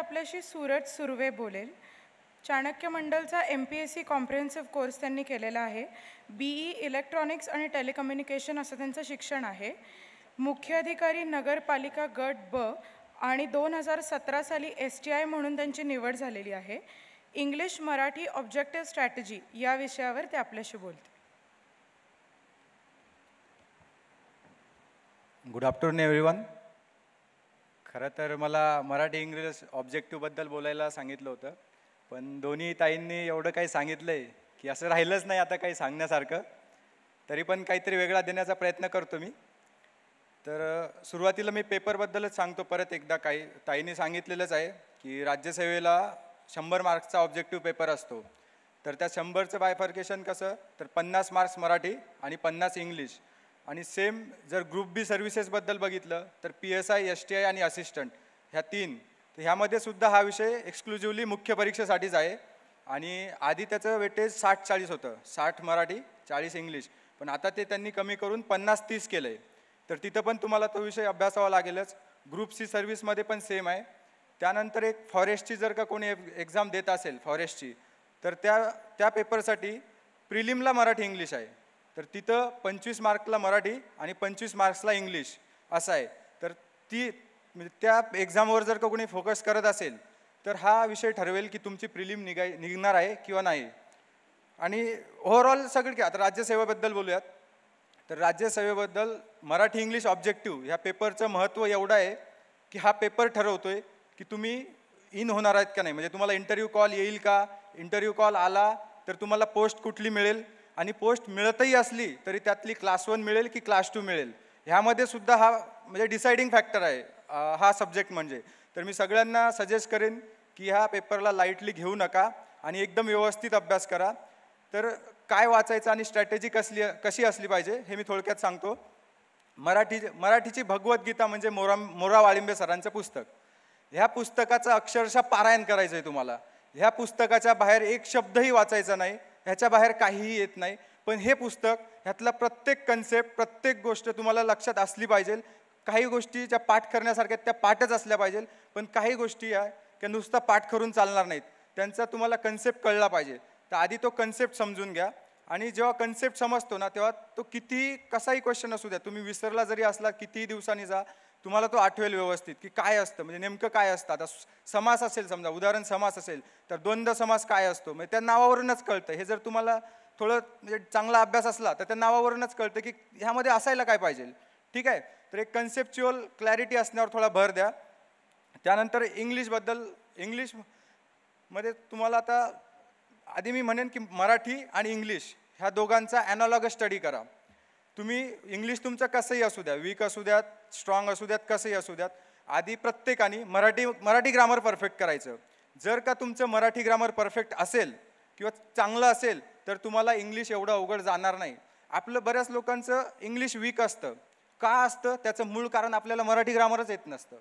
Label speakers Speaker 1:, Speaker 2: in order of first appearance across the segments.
Speaker 1: आपल्याशी सूरज सुर्वे बोलेल. Chanakya मंडलचा MPSC comprehensive course त्यांनी केलेला आहे. BE इलेक्ट्रॉनिक्स आणि टेलिकम्युनिकेशन असं त्यांचं शिक्षण आहे. मुख्याधिकारी नगरपालिका गट ब आणि 2017 साली STI म्हणून त्यांची निवड झालेली आहे. इंग्लिश मराठी ऑब्जेक्टिव्ह स्ट्रॅटेजी या विषयावर ते आपल्याशी बोलते.
Speaker 2: Good afternoon everyone. खरं तर मला मराठी इंग्लिश ऑब्जेक्टिव्हबद्दल बोलायला सांगितलं होतं, पण दोन्ही ताईंनी एवढं काही सांगितलं आहे की असं राहिलंच नाही आता काही सांगण्यासारखं. तरी पण काहीतरी वेगळा देण्याचा प्रयत्न करतो मी. तर सुरुवातीला मी पेपरबद्दलच सांगतो परत एकदा. काही ताईंनी सांगितलेलंच आहे की राज्यसेवेला 100 मार्क्सचा ऑब्जेक्टिव्ह पेपर असतो. तर त्या 100चं बायफर्केशन कसं, तर 50 मार्क्स मराठी आणि 50 इंग्लिश. आणि सेम जर ग्रुप बी सर्व्हिसेसबद्दल बघितलं तर PSI, STI आणि असिस्टंट ह्या 3, तर ह्यामध्ये सुद्धा हा विषय एक्सक्लुझिव्हली मुख्य परीक्षेसाठीच आहे. आणि आधी त्याचं वेटेज 60-40 होतं, 60 मराठी 40 इंग्लिश, पण आता ते त्यांनी कमी करून 50-30 केलं आहे. तर तिथं पण तुम्हाला तो विषय अभ्यासावा लागेलच. ग्रुप सी सर्व्हिसमध्ये पण सेम आहे. त्यानंतर एक फॉरेस्टची जर का कोणी एक्झाम देत असेल फॉरेस्टची, तर त्या पेपरसाठी प्रिलिमला मराठी इंग्लिश आहे. तर तिथं 25 मार्कला मराठी आणि 25 मार्क्सला इंग्लिश असं आहे. तर म्हणजे त्या एक्झामवर जर का कोणी फोकस करत असेल तर हा विषय ठरवेल की तुमची प्रिलिम निघणार आहे किंवा नाही. आणि ओव्हरऑल सगळं आता राज्यसेवेबद्दल बोलूयात. तर राज्यसेवेबद्दल मराठी इंग्लिश ऑब्जेक्टिव्ह ह्या पेपरचं महत्त्व एवढं आहे की हा पेपर ठरवतोय की तुम्ही इन होणार आहेत का नाही. म्हणजे तुम्हाला इंटरव्ह्यू कॉल येईल का, इंटरव्ह्यू कॉल आला तर तुम्हाला पोस्ट कुठली मिळेल, आणि पोस्ट मिळतही असली तरी त्यातली क्लास 1 मिळेल की क्लास 2 मिळेल. ह्यामध्ये सुद्धा हा म्हणजे डिसाइडिंग फॅक्टर आहे हा सब्जेक्ट म्हणजे. तर मी सगळ्यांना सजेस्ट करेन की ह्या पेपरला लाईटली घेऊ नका आणि एकदम व्यवस्थित अभ्यास करा. तर काय वाचायचं आणि स्ट्रॅटेजी कशी असली पाहिजे हे मी थोडक्यात सांगतो. मराठीची भगवद्गीता म्हणजे मोरा वाळिंबे सरांचं पुस्तक. ह्या पुस्तकाचं अक्षरशः पारायण करायचं आहे तुम्हाला. ह्या पुस्तकाच्या बाहेर एक शब्दही वाचायचा नाही, ह्याच्या बाहेर काहीही येत नाही. पण हे पुस्तक, ह्यातला प्रत्येक कन्सेप्ट, प्रत्येक गोष्ट तुम्हाला लक्षात असली पाहिजे. काही गोष्टी ज्या पाठ करण्यासारख्या त्या पाठच असल्या पाहिजे, पण काही गोष्टी या त्या नुसता पाठ करून चालणार नाहीत, त्यांचा तुम्हाला कन्सेप्ट कळला पाहिजे. तर आधी तो कन्सेप्ट समजून घ्या. आणि जेव्हा कन्सेप्ट समजतो ना, तेव्हा तो कसाही क्वेश्चन असू द्या, तुम्ही विसरला जरी असला कितीही दिवसांनी जा, तुम्हाला तो आठवेल व्यवस्थित की काय असतं, म्हणजे नेमकं काय असतं. आता समास असेल, समजा उदाहरण समास असेल तर द्वंद्व समास काय असतो, म्हणजे त्या नावावरूनच कळतं. हे जर तुम्हाला थोडं म्हणजे चांगला अभ्यास असला तर त्या नावावरूनच कळतं की ह्यामध्ये असायला काय पाहिजे. ठीक आहे. तर एक कन्सेप्च्युअल क्लॅरिटी असण्यावर थोडा भर द्या. त्यानंतर इंग्लिशमध्ये तुम्हाला आता आधी मी म्हणेन की मराठी आणि इंग्लिश ह्या दोघांचा ॲनालॉगस स्टडी करा. तुम्ही इंग्लिश तुमचं कसंही असू द्या, वीक असू द्यात, स्ट्रॉंग असू द्यात, कसंही असू द्यात, आधी प्रत्येकाने मराठी ग्रामर परफेक्ट करायचं. जर का तुमचं मराठी ग्रामर परफेक्ट असेल किंवा चांगलं असेल तर तुम्हाला इंग्लिश एवढं अवघड जाणार नाही. आपलं बऱ्याच लोकांचं इंग्लिश वीक असतं. का असतं, त्याचं मूळ कारण आपल्याला मराठी ग्रामरच येत नसतं.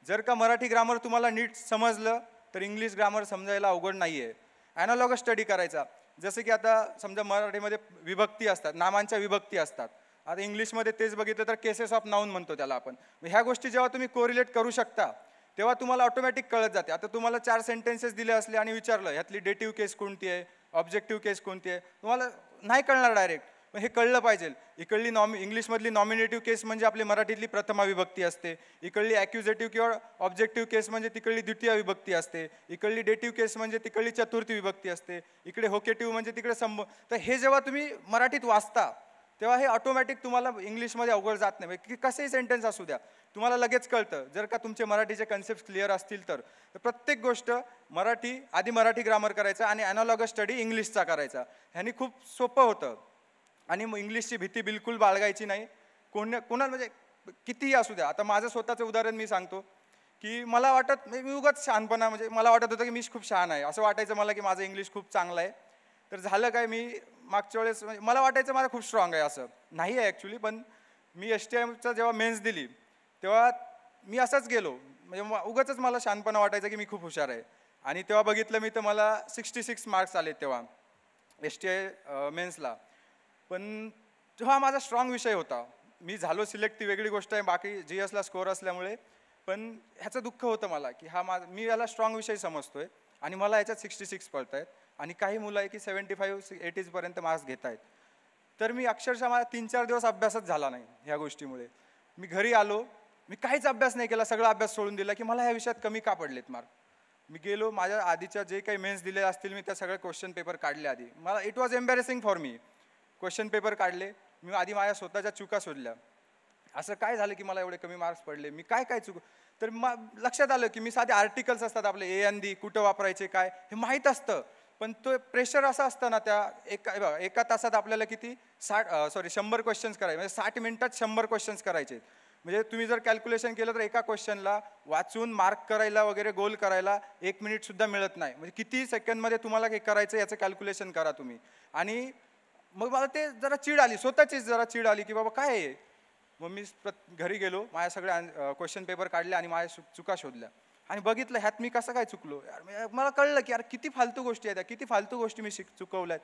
Speaker 2: जर का मराठी ग्रामर तुम्हाला नीट समजलं तर इंग्लिश ग्रामर समजायला अवघड नाही आहे. ॲनालॉगस स्टडी करायचा. जसं की आता समजा मराठीमध्ये विभक्ती असतात, नामांच्या विभक्ती असतात. आता इंग्लिशमध्ये तेच बघितलं तर केसेस ऑफ नाऊन म्हणतो त्याला आपण. ह्या गोष्टी जेव्हा तुम्ही कोरिलेट करू शकता तेव्हा तुम्हाला ऑटोमॅटिक कळत जाते. आता तुम्हाला 4 सेंटेन्सेस दिले असले आणि विचारलं ह्यातली डेटिव्ह केस कोणती आहे, ऑब्जेक्टिव्ह केस कोणती आहे, तुम्हाला नाही कळणार डायरेक्ट. पण हे कळलं पाहिजे. इकडली इंग्लिशमधली नॉमिनेटिव्ह केस म्हणजे आपली मराठीतली प्रथमा विभक्ती असते. इकडली ॲक्युजेटिव्ह किंवा ऑब्जेक्टिव्ह केस म्हणजे तिकडली द्वितीय विभक्ती असते. इकडली डेटिव्ह केस म्हणजे तिकडली चतुर्थी विभक्ती असते. इकडे होकेटिव्ह म्हणजे तिकडे तर हे जेव्हा तुम्ही मराठीत वाचता तेव्हा हे ऑटोमॅटिक तुम्हाला इंग्लिशमध्ये अवघड जात नाही. की कसेही सेंटेन्स असू द्या तुम्हाला लगेच कळतं जर का तुमचे मराठीचे कन्सेप्ट क्लिअर असतील तर. प्रत्येक गोष्ट आधी मराठी ग्रामर करायचा आणि ॲनालॉगस स्टडी इंग्लिशचा करायचा. ह्यानी खूप सोपं होतं. आणि मग इंग्लिशची भीती बिलकुल बाळगायची नाही. कोणाला म्हणजे कितीही असू द्या. आता माझं स्वतःचं उदाहरण मी सांगतो की मला मी उगाच शहाणपणा, म्हणजे मला वाटत होतं की मी खूप शहाण आहे, असं वाटायचं मला की माझं इंग्लिश खूप चांगलं आहे. तर झालं काय, मी मागच्या वेळेस मला वाटायचं माझं खूप स्ट्रॉंग आहे, असं नाही आहे ॲक्च्युली. पण मी STIचा जेव्हा मेन्स दिली तेव्हा मी असंच गेलो, म्हणजे उगाचच मला शहाणपणा वाटायचं की मी खूप हुशार आहे. आणि तेव्हा बघितलं मी तर मला 66 मार्क्स आले तेव्हा STI मेन्सला. पण हा माझा स्ट्रॉंग विषय होता. मी झालो सिलेक्ट ती वेगळी गोष्ट आहे, बाकी GSला स्कोअर असल्यामुळे. पण ह्याचं दुःख होतं मला की मी याला स्ट्रॉंग विषय समजतोय आणि मला याच्यात 66 पडत आहेत आणि काही मुलं आहे की 75-80पर्यंत मार्क्स घेत आहेत. तर मी अक्षरशः मला 3-4 दिवस अभ्यासच झाला नाही ह्या गोष्टीमुळे. मी घरी आलो, मी काहीच अभ्यास नाही केला, सगळा अभ्यास सोडून दिला की मला ह्या विषयात कमी का पडलेत मार्क. मी गेलो, माझ्या आधीच्या जे काही मेन्स दिले असतील मी त्या सगळे क्वेश्चन पेपर काढले आधी. मला it was embarrassing for me. Question paper काढले, मी आधी माझ्या स्वतःच्या चुका शोधल्या. असं काय झालं की मला एवढे कमी मार्क्स पडले, मी काय चुक. तर लक्षात आलं की मी साधे आर्टिकल्स असतात आपले ए एन दी कुठं वापरायचे काय हे माहीत असतं, पण तो प्रेशर असा असतं ना, त्या एका तासात आपल्याला किती 100 क्वेश्चन्स करायचे, म्हणजे 60 मिनिटात 100 क्वेश्चन्स करायचे. म्हणजे तुम्ही जर कॅल्क्युलेशन केलं तर एका क्वेश्चनला वाचून मार्क करायला वगैरे गोल करायला 1 मिनिटसुद्धा मिळत नाही. म्हणजे किती सेकंडमध्ये तुम्हाला हे करायचं याचं कॅल्क्युलेशन करा तुम्ही. आणि मग मला ते जरा चीड आली, स्वतःचीच जरा चीड आली की बाबा काय आहे. मग मी घरी गेलो, माझ्या सगळ्या क्वेश्चन पेपर काढले आणि माझ्या चुका शोधल्या आणि बघितलं ह्यात मी कसं काय चुकलो. यार मला कळलं की यार किती फालतू गोष्टी आहेत, किती फालतू गोष्टी मी चुकवल्यात.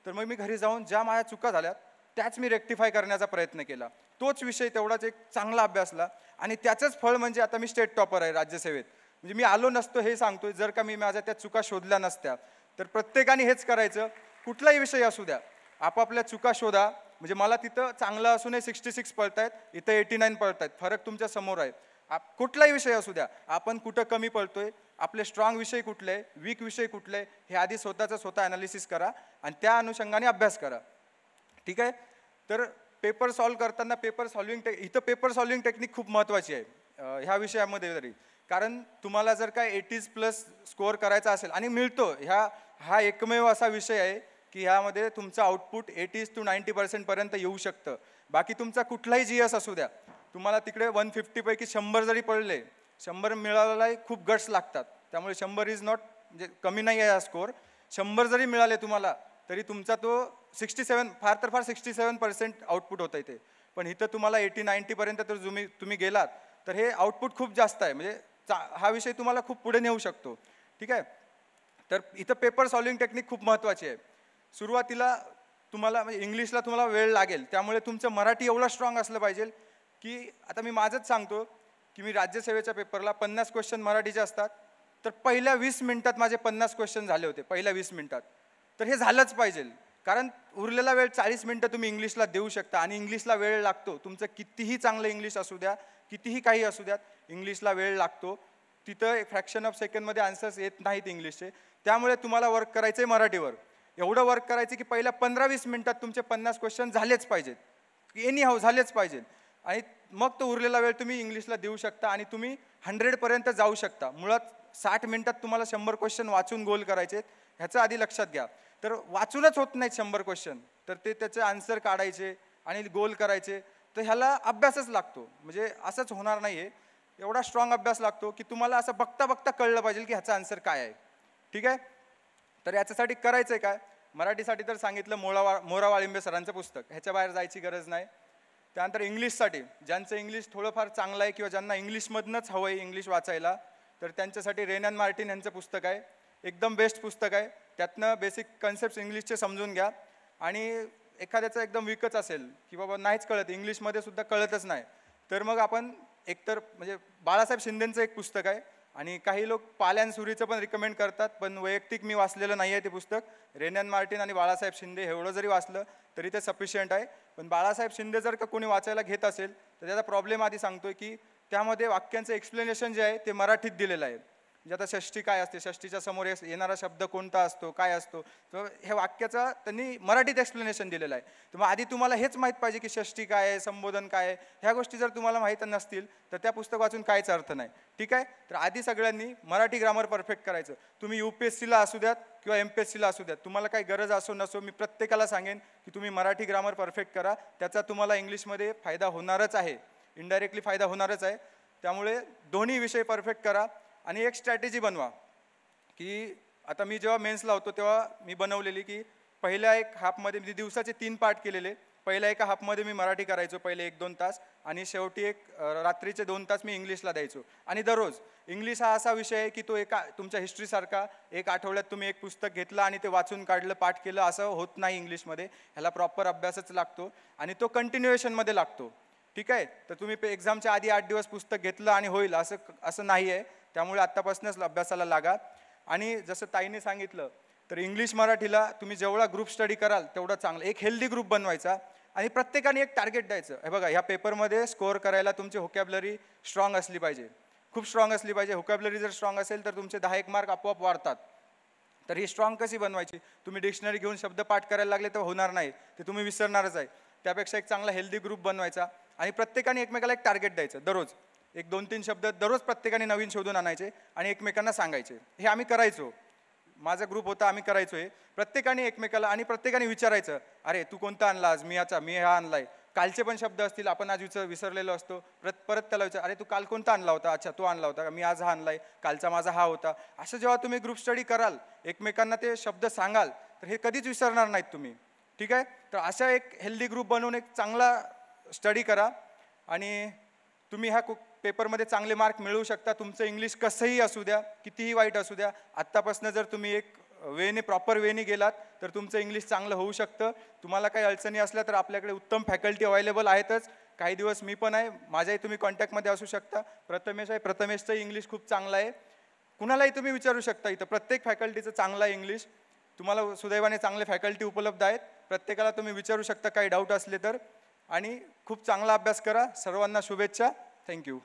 Speaker 2: तर मग मी घरी जाऊन ज्या माझ्या चुका झाल्यात त्याच मी रेक्टिफाय करण्याचा प्रयत्न केला. तोच विषय तेवढाच एक चांगला अभ्यासला आणि त्याचंच फळ म्हणजे आता मी स्टेट टॉपर आहे राज्यसेवेत. म्हणजे मी आलो नसतो हे सांगतोय, जर का मी माझ्या त्या चुका शोधल्या नसत्या. तर प्रत्येकाने हेच करायचं, कुठलाही विषय असू द्या आपापल्या चुका शोधा. म्हणजे मला तिथं चांगलं असूनही 66 पडत आहेत, इथं 89 पडत आहेत, फरक तुमच्या समोर आहे. कुठलाही विषय असू द्या, आपण कुठं कमी पडतोय, आपले स्ट्रॉंग विषय कुठले आहे, वीक विषय कुठले आहे, हे आधी स्वतः ॲनालिसिस करा आणि त्या अनुषंगाने अभ्यास करा. ठीक आहे. तर पेपर सॉल्व्ह करताना पेपर सॉल्व्हिंग टेक्निक खूप महत्त्वाची आहे ह्या विषयामध्ये तरी. कारण तुम्हाला जर काय 80+ स्कोअर करायचा असेल आणि मिळतो, हा एकमेव असा विषय आहे की ह्यामध्ये तुमचं आउटपुट 80 to 90% पर्यंत येऊ शकतं. बाकी तुमचा कुठलाही GS असू द्या, तुम्हाला तिकडे 150 पैकी 100 जरी पडले, 100 मिळालेलाही खूप गट्स लागतात. त्यामुळे 100 इज नॉट, म्हणजे कमी नाही आहे हा स्कोअर. 100 जरी मिळाले तुम्हाला तरी तुमचा तो 67, फार तर फार 67% आउटपुट होतं इथे. पण इथं तुम्हाला 80-90 पर्यंत तर तुम्ही गेलात तर हे आउटपुट खूप जास्त आहे. म्हणजे हा विषय तुम्हाला खूप पुढे नेऊ शकतो. ठीक आहे. तर इथं पेपर सॉल्व्हिंग टेक्निक खूप महत्त्वाची आहे. सुरुवातीला तुम्हाला म्हणजे इंग्लिशला तुम्हाला वेळ लागेल, त्यामुळे तुमचं मराठी एवढं स्ट्रॉंग असलं पाहिजे की आता मी माझंच सांगतो की मी राज्यसेवेच्या पेपरला 50 क्वेश्चन मराठीचे असतात, तर पहिल्या 20 मिनिटात माझे 50 क्वेश्चन झाले होते, पहिल्या 20 मिनिटात. तर हे झालंच पाहिजे, कारण उरलेला वेळ 40 मिनिटं तुम्ही इंग्लिशला देऊ शकता आणि इंग्लिशला वेळ लागतो. तुमचं कितीही चांगलं इंग्लिश असू द्या, कितीही काही असू द्यात, इंग्लिशला वेळ लागतो. तिथं एक फ्रॅक्शन ऑफ सेकंडमध्ये आन्सर्स येत नाहीत इंग्लिशचे. त्यामुळे तुम्हाला वर्क करायचं आहे मराठीवर. एवढं वर्क करायचं की पहिल्या 15-20 मिनिटात तुमचे 50 क्वेश्चन झालेच पाहिजेत, एनी हाऊ झालेच पाहिजेत. आणि मग तो उरलेला वेळ तुम्ही इंग्लिशला देऊ शकता आणि तुम्ही 100पर्यंत जाऊ शकता. मुळात 60 मिनिटात तुम्हाला 100 क्वेश्चन वाचून गोल करायचे, ह्याचं आधी लक्षात घ्या. तर वाचूनच होत नाहीत 100 क्वेश्चन, तर त्याचे आन्सर काढायचे आणि गोल करायचे. तर ह्याला अभ्यासच लागतो, म्हणजे असंच होणार नाही आहे. एवढा स्ट्रॉंग अभ्यास लागतो की तुम्हाला असं बघता बघता कळलं पाहिजे की ह्याचा आन्सर काय आहे. ठीक आहे. तर याच्यासाठी करायचं आहे काय, मराठीसाठी तर सांगितलं मोरा वाळिंबे सरांचं पुस्तक, ह्याच्या बाहेर जायची गरज नाही. त्यानंतर इंग्लिशसाठी ज्यांचं इंग्लिश थोडंफार चांगलं आहे किंवा ज्यांना इंग्लिशमधनंच हवं आहे इंग्लिश वाचायला, तर त्यांच्यासाठी रेन अँड मार्टिन यांचं पुस्तक आहे, एकदम बेस्ट पुस्तक आहे. त्यातनं बेसिक कन्सेप्ट इंग्लिशचे समजून घ्या. आणि एखाद्याचं एकदम वीकच असेल की बाबा नाहीच कळत, इंग्लिशमध्ये सुद्धा कळतच नाही, तर मग आपण एकतर म्हणजे बाळासाहेब शिंदेंचं एक पुस्तक आहे आणि काही लोक पाल्यान सुरीचं पण रिकमेंड करतात, पण वैयक्तिक मी वाचलेलं नाही आहे ते पुस्तक. रेन अँड मार्टिन आणि बाळासाहेब शिंदे एवढं जरी वाचलं तरी ते सफिशियंट आहे. पण बाळासाहेब शिंदे जर का कोणी वाचायला घेत असेल तर त्याचा प्रॉब्लेम आधी सांगतोय की त्यामध्ये वाक्यांचं एक्सप्लेनेशन जे आहे ते मराठीत दिलेलं आहे. म्हणजे आता षष्ठी काय असते, षष्टीच्या समोर येणारा शब्द कोणता असतो, काय असतो, तर हे वाक्याचा त्यांनी मराठीत एक्सप्लेनेशन दिलेलं आहे. तर मग आधी तुम्हाला हेच माहीत पाहिजे की षष्ठी काय आहे, संबोधन काय आहे. ह्या गोष्टी जर तुम्हाला माहीत नसतील तर त्या पुस्तक वाचून काहीच अर्थ नाही. ठीक आहे. तर आधी सगळ्यांनी मराठी ग्रामर परफेक्ट करायचं. तुम्ही UPSCला असू द्यात किंवा MPSCला असू द्यात, तुम्हाला काही गरज असो नसो, मी प्रत्येकाला सांगेन की तुम्ही मराठी ग्रामर परफेक्ट करा. त्याचा तुम्हाला इंग्लिशमध्ये फायदा होणारच आहे, इनडायरेक्टली फायदा होणारच आहे. त्यामुळे दोन्ही विषय परफेक्ट करा. आणि एक स्ट्रॅटेजी बनवा की आता मी जेव्हा मेन्सला होतो तेव्हा मी बनवलेली की पहिल्या एक हाफमध्ये मी दिवसाचे 3 पार्ट केलेले. पहिल्या एका हाफमध्ये मी मराठी करायचो पहिले 1-2 तास आणि शेवटी रात्रीचे 2 तास मी इंग्लिशला द्यायचो. आणि दररोज इंग्लिश हा असा विषय आहे की तो तुमच्या हिस्ट्रीसारखा एक आठवड्यात तुम्ही एक पुस्तक घेतलं आणि ते वाचून काढलं, पाठ केलं असं होत नाही इंग्लिशमध्ये. ह्याला प्रॉपर अभ्यासच लागतो आणि तो कंटिन्युएशनमध्ये लागतो. ठीक आहे. तर तुम्ही एक्झामच्या आधी 8 दिवस पुस्तक घेतलं आणि होईल असं नाही आहे. त्यामुळे आत्तापासूनच अभ्यासाला लागा. आणि जसं ताईने सांगितलं तर इंग्लिश मराठीला तुम्ही जेवढा ग्रुप स्टडी कराल तेवढा चांगला. एक हेल्दी ग्रुप बनवायचा आणि प्रत्येकाने एक टार्गेट द्यायचं. हे बघा, ह्या पेपरमध्ये स्कोअर करायला तुमची व्होकॅब्युलरी स्ट्रॉंग असली पाहिजे, खूप स्ट्रॉंग असली पाहिजे. व्होकॅब्युलरी जर स्ट्रॉंग असेल तर तुमचे 10 मार्क आपोआप वाढतात. तर ही स्ट्रॉंग कशी बनवायची? तुम्ही डिक्शनरी घेऊन शब्द पाठ करायला लागले तर होणार नाही, ते तुम्ही विसरणारच आहे. त्यापेक्षा एक चांगला हेल्दी ग्रुप बनवायचा आणि प्रत्येकाने एकमेकाला एक टार्गेट द्यायचं. दररोज एक 2-3 शब्द दररोज प्रत्येकाने नवीन शोधून आणायचे आणि एकमेकांना सांगायचे. हे आम्ही करायचो, माझा ग्रुप होता, आम्ही करायचो हे. प्रत्येकाने एकमेकाला आणि प्रत्येकाने विचारायचं, अरे तू कोणता आणला आज? मी हा आणलाय. कालचे पण शब्द असतील आपण आज विसरलेलो असतो, परत त्याला विचार, अरे तू काल कोणता आणला होता? अच्छा, तू आणला होता, मी आज हा आणलाय, कालचा माझा हा होता. असं जेव्हा तुम्ही ग्रुप स्टडी कराल, एकमेकांना ते शब्द सांगाल, तर हे कधीच विसरणार नाहीत तुम्ही. ठीक आहे. तर अशा एक हेल्दी ग्रुप बनवून एक चांगला स्टडी करा आणि तुम्ही ह्या पेपरमध्ये चांगले मार्क मिळवू शकता. तुमचं इंग्लिश कसंही असू द्या, कितीही वाईट असू द्या, आत्तापासून जर तुम्ही एक प्रॉपर वेने गेलात तर तुमचं इंग्लिश चांगलं होऊ शकतं. तुम्हाला काही अडचणी असल्या तर आपल्याकडे उत्तम फॅकल्टी अवेलेबल आहेतच. काही दिवस मी पण आहे, माझ्याही तुम्ही कॉन्टॅक्टमध्ये असू शकता. प्रथमेश आहे, प्रथमेशचं इंग्लिश खूप चांगलं आहे. कुणालाही तुम्ही विचारू शकता. इथं प्रत्येक फॅकल्टीचं चांगलं आहे इंग्लिश. तुम्हाला सुदैवाने चांगले फॅकल्टी उपलब्ध आहेत. प्रत्येकाला तुम्ही विचारू शकता काही डाऊट असले तर. आणि खूप चांगला अभ्यास करा. सर्वांना शुभेच्छा. थँक्यू.